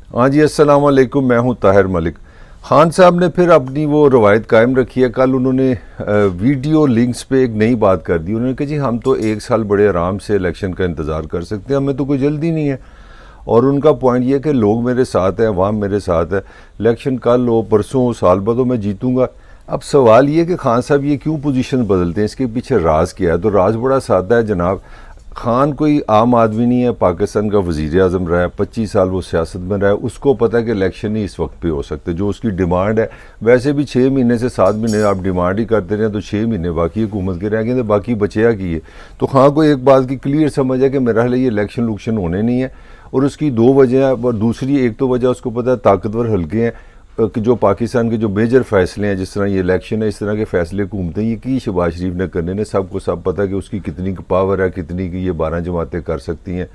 हाँ जी, अस्सलाम वालेकुम। मैं हूँ ताहिर मलिक। खान साहब ने फिर अपनी वो रवायत कायम रखी है। कल उन्होंने वीडियो लिंक्स पे एक नई बात कर दी। उन्होंने कहा जी हम तो एक साल बड़े आराम से इलेक्शन का इंतज़ार कर सकते हैं, हमें तो कोई जल्दी नहीं है। और उनका पॉइंट ये है कि लोग मेरे साथ हैं, अवाम मेरे साथ है, इलेक्शन कल हो परसों हो साल बाद हो, मैं जीतूंगा। अब सवाल ये कि खान साहब ये क्यों पोजीशन बदलते हैं, इसके पीछे राज क्या है? तो राज बड़ा सादा है जनाब। खान कोई आम आदमी नहीं है, पाकिस्तान का वजीर आजम रहा है, 25 साल वो सियासत में रहा है। उसको पता है कि इलेक्शन ही इस वक्त पे हो सकते, जो उसकी डिमांड है। वैसे भी 6 महीने से 7 महीने आप डिमांड ही करते रहे तो 6 महीने बाकी हुकूमत के रह गए, तो बाकी बचेगा की है। तो खान को एक बात की क्लियर समझ है कि मेरा हाल ये इलेक्शन लुक्शन होने नहीं है। और उसकी दो वजह है। और दूसरी एक तो वजह उसको पता है ताकतवर हल्के हैं कि जो पाकिस्तान के जो मेजर फैसले हैं, जिस तरह ये इलेक्शन है, इस तरह के फैसले हुकूमतें ये की शहबाज शरीफ ने करने ने सबको सब पता कि उसकी कितनी पावर है, कितनी की ये 12 जमातें कर सकती हैं,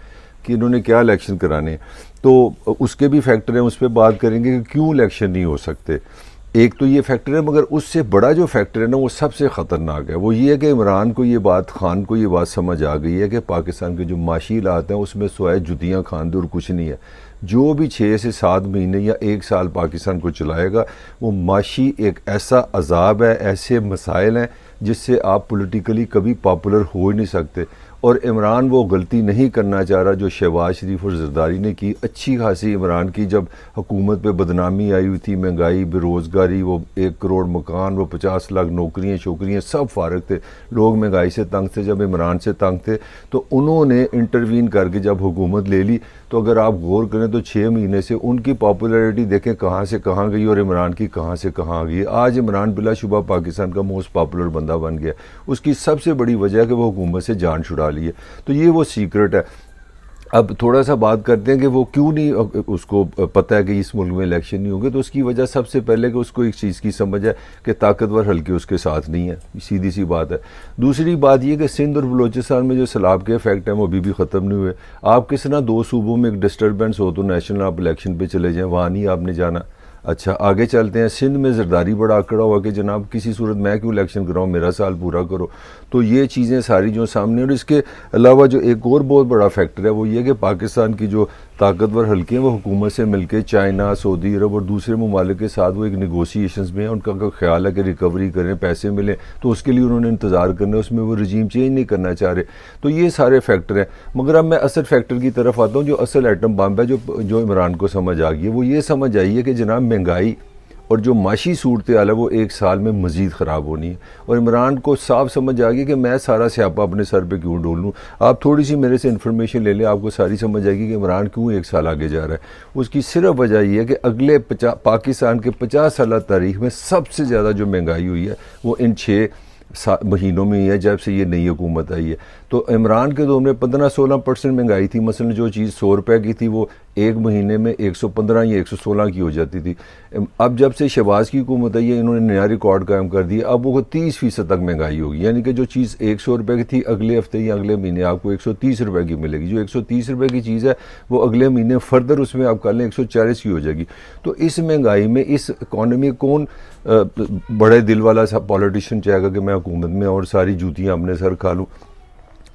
कि इन्होंने क्या इलेक्शन कराने हैं। तो उसके भी फैक्टर हैं, उस पर बात करेंगे कि क्यों इलेक्शन नहीं हो सकते। एक तो ये फैक्टर है, मगर उससे बड़ा जो फैक्टर है ना वो सबसे ख़तरनाक है। वो ये है कि इमरान को ये बात, खान को ये बात समझ आ गई है कि पाकिस्तान के जो माशी हालात हैं उसमें सोए जुतियाँ खान दे और कुछ नहीं है। जो भी 6 से 7 महीने या 1 साल पाकिस्तान को चलाएगा वो माशी एक ऐसा अजाब है, ऐसे मसाइल हैं जिससे आप पॉलिटिकली कभी पॉपुलर हो ही नहीं सकते। और इमरान वो गलती नहीं करना चाह रहा जो शहबाज शरीफ और जरदारी ने की। अच्छी खासी इमरान की जब हुकूमत पे बदनामी आई हुई थी, महंगाई, बेरोज़गारी, वो 1 करोड़ मकान, वो 50 लाख नौकरियाँ शोकरियाँ सब फारग थे, लोग महंगाई से तंग थे, जब इमरान से तंग थे तो उन्होंने इंटरवीन करके जब हुकूमत ले ली। तो अगर आप गौर करें तो 6 महीने से उनकी पॉपुलैरिटी देखें कहाँ से कहाँ गई और इमरान की कहाँ से कहाँ आ गई। आज इमरान बिलाशुबा पाकिस्तान का मोस्ट पॉपुलर बंदा बन गया। उसकी सबसे बड़ी वजह है कि वो हुकूमत से जान छुड़ा ली है। तो ये वो सीक्रेट है। अब थोड़ा सा बात करते हैं कि वो क्यों नहीं, उसको पता है कि इस मुल्क में इलेक्शन नहीं होंगे। तो उसकी वजह सबसे पहले कि उसको एक चीज़ की समझ है कि ताकतवर हल्के उसके साथ नहीं है, सीधी सी बात है। दूसरी बात ये कि सिंध और बलोचिस्तान में जो सैलाब के इफेक्ट हैं वो अभी भी ख़त्म नहीं हुए। आप किस ना 2 सूबों में एक डिस्टर्बेंस हो तो नेशनल आप इलेक्शन पे चले जाएँ, वहाँ नहीं आपने जाना। अच्छा, आगे चलते हैं। सिंध में जरदारी बड़ा आंकड़ा हुआ कि जनाब किसी सूरत मैं क्यों इलेक्शन कराऊँ, मेरा साल पूरा करो। तो ये चीज़ें सारी जो सामने। और इसके अलावा जो एक और बहुत बड़ा फैक्टर है वो ये कि पाकिस्तान की जो ताकतवर हल्के हैं वो हुकूमत से मिलकर चाइना, सऊदी अरब और दूसरे ममालिक के साथ वो एक निगोशिएशंस में है। उनका ख्याल है कि रिकवरी करें, पैसे मिलें, तो उसके लिए उन्होंने इंतज़ार करना है, उसमें वो रजीम चेंज नहीं करना चाह रहे। तो ये सारे फैक्टर हैं। मगर अब मैं असल फैक्टर की तरफ आता हूँ। जो असल एटम बम है, जो इमरान को समझ आ गई है, वो ये समझ आई है कि जनाब महंगाई और जो माशी सूरत हाल है वो 1 साल में मज़ीद ख़राब होनी है। और इमरान को साफ समझ आ गई कि मैं सारा स्यापा अपने सर पे क्यों डोल लूँ। आप थोड़ी सी मेरे से इन्फॉर्मेशन ले लें, आपको सारी समझ आएगी कि इमरान क्यों 1 साल आगे जा रहा है। उसकी सिर्फ वजह यह है कि अगले पाकिस्तान के 50 साल तारीख में सबसे ज़्यादा जो महंगाई हुई है वो इन 6 महीनों में ही है, जब से ये नई हुकूमत आई है। तो इमरान के दौर में 15-16% महंगाई थी। मसलन जो चीज़ 100 रुपये की थी वो 1 महीने में 115 या 116 की हो जाती थी। अब जब से शहबाज की हुकूमत आई है, इन्होंने नया रिकॉर्ड कायम कर दिया। अब वो 30% तक महंगाई होगी, यानी कि जो चीज़ 100 रुपये की थी अगले हफ्ते या अगले महीने आपको 130 रुपये की मिलेगी। जो 130 रुपये की चीज़ है वो अगले महीने फर्दर उसमें आप कर लें 140 की हो जाएगी। तो इस महंगाई में, इस इकॉनमी, कौन बड़े दिल वाला सा पॉलिटिशियन चाहेगा कि मैं हुकूमत में और सारी जूतियाँ अपने सर खा लूँ।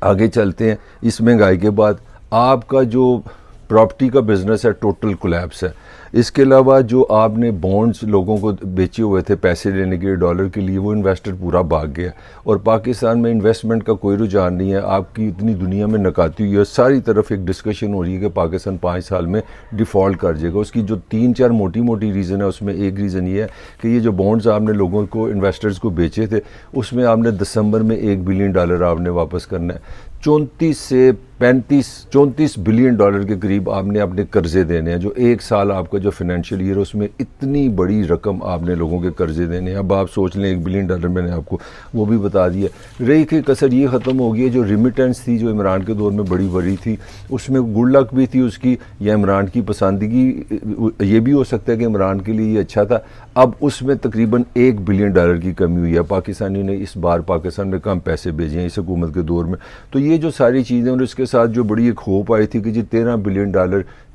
आगे चलते हैं। इस महंगाई के बाद आपका जो प्रॉपर्टी का बिजनेस है टोटल कोलैप्स है। इसके अलावा जो आपने बॉन्ड्स लोगों को बेचे हुए थे पैसे लेने के लिए, डॉलर के लिए, वो इन्वेस्टर पूरा भाग गया। और पाकिस्तान में इन्वेस्टमेंट का कोई रुझान नहीं है। आपकी इतनी दुनिया में नकाती हुई है, सारी तरफ एक डिस्कशन हो रही है कि पाकिस्तान 5 साल में डिफ़ॉल्ट कर जाएगा। उसकी जो 3-4 मोटी मोटी रीज़न है, उसमें एक रीज़न ये है कि ये जो बॉन्ड्स आपने लोगों को, इन्वेस्टर्स को बेचे थे, उसमें आपने दिसंबर में $1 बिलियन आपने वापस करना है। 34 बिलियन डॉलर के करीब आपने अपने कर्जे देने हैं। जो 1 साल आपका जो फाइनेंशियल ईयर है उसमें इतनी बड़ी रकम आपने लोगों के कर्जे देने हैं। अब आप सोच लें $1 बिलियन मैंने आपको वो भी बता दिया। रही की कसर ये ख़त्म हो गई है। जो रिमिटेंस थी जो इमरान के दौर में बड़ी बड़ी थी, उसमें गुड लक भी थी उसकी, या इमरान की पसंदगी, ये भी हो सकता है कि इमरान के लिए ये अच्छा था। अब उसमें तकरीबन $1 बिलियन की कमी हुई है। पाकिस्तानी ने इस बार पाकिस्तान में कम पैसे भेजे हैं इस हुकूमत के दौर में। तो ये जो सारी चीज़ें, और इसके साथ जो बड़ी एक होप आई थी कि जी $13 बिलियन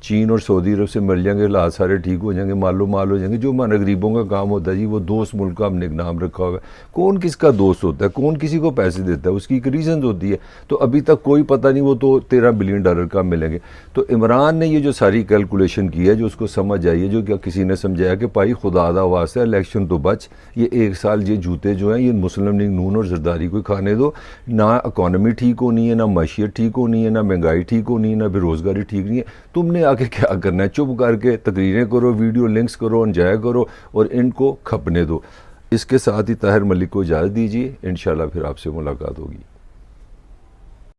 चीन और सऊदी अरब से मिल जाएंगे, हालात सारे ठीक हो जाएंगे, मालो माल हो जाएंगे। जो हमारे गरीबों का काम होता है जी, वो दोस्त मुल्क का हमने एक नाम रखा हुआ है। कौन किसका दोस्त होता है, कौन किसी को पैसे देता है, उसकी एक रीज़न होती है। तो अभी तक कोई पता नहीं, वो तो $13 बिलियन का मिलेंगे। तो इमरान ने ये जो सारी कैलकुलेशन की है, जो उसको समझ आई है, जो क्या किसी ने समझाया कि भाई खुदा दा वास्ता इलेक्शन तो बच, ये एक साल ये जूते जो हैं ये मुस्लिम लीग नून और जरदारी को खाने दो। ना इकॉनमी ठीक होनी है, ना मैशियत ठीक होनी है, ना महंगाई ठीक होनी है, ना बेरोज़गारी ठीक नहीं है। तुमने आके क्या करना है, चुप करके तकरीरें करो, वीडियो लिंक्स करो, एंजॉय करो और इनको खपने दो। इसके साथ ही ताहिर मलिक को इजाज़त दीजिए, इंशाल्लाह फिर आपसे मुलाकात होगी।